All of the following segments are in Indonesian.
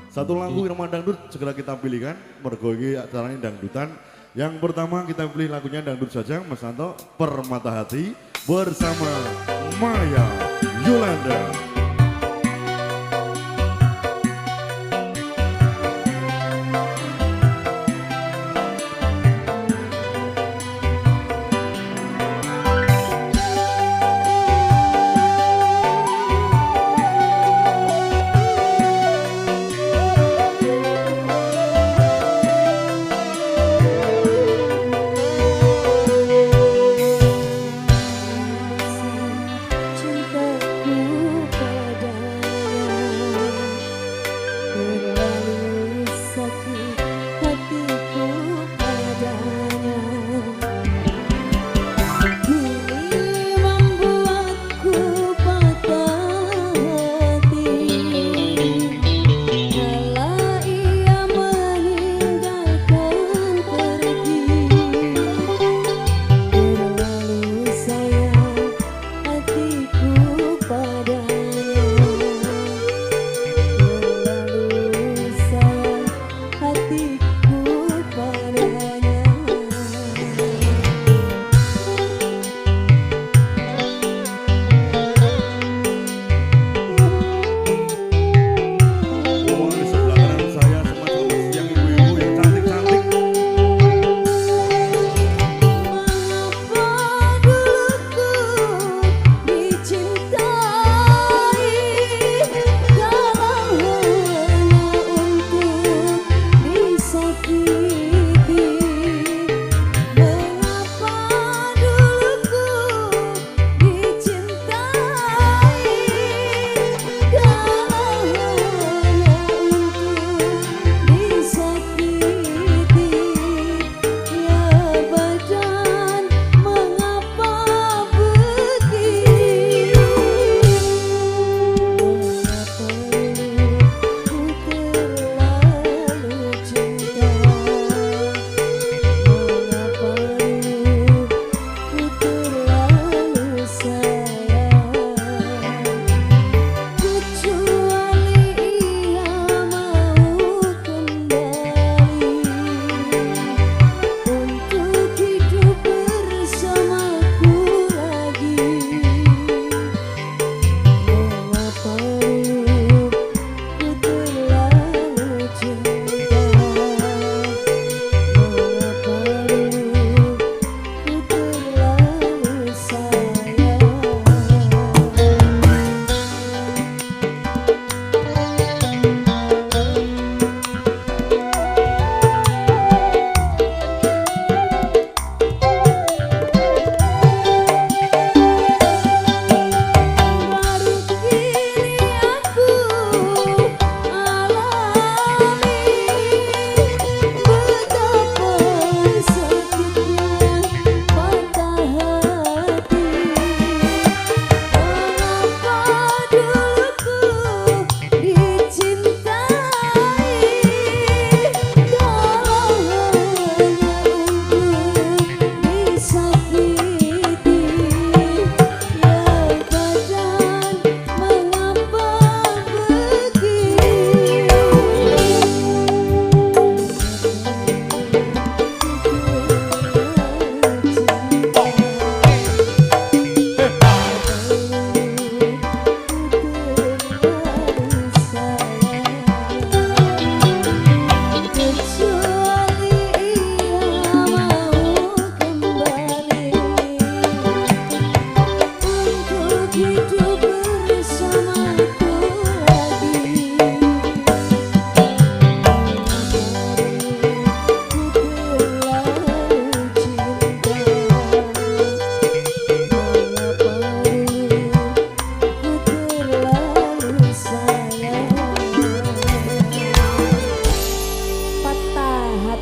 Satu lagu irama dangdut segera kita pilihkan, mergo iki acaranya dangdutan. Yang pertama kita pilih lagunya dangdut saja, Mas Santo, Permata Hati bersama Maya Yolanda.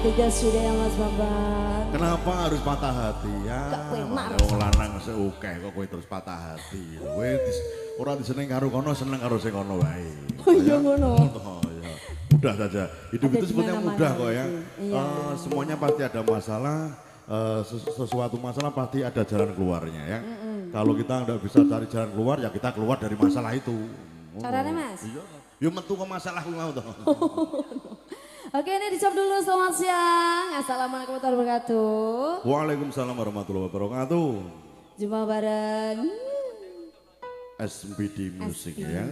tiga sudah ya Mas Bambang. Kenapa harus patah hati ya? Wong lanang seukeh kok kowe terus patah hati. Kowe ora diseneng karo kono, seneng karo sing kono wae. Oh iya ngono. Oh, iya. Mudah saja. Hidup itu sebetulnya mudah kok ya. Iya. Semuanya pasti ada masalah. Sesuatu masalah pasti ada jalan keluarnya ya. Kalau kita nggak bisa cari jalan keluar ya kita keluar dari masalah itu. Caranya Mas? Iya. Yo metu kok masalahku mau to. Oke, ini dijawab dulu. Selamat siang. Assalamualaikum warahmatullahi wabarakatuh. Waalaikumsalam warahmatullahi wabarakatuh. Jumpa bareng SMPD Music ya.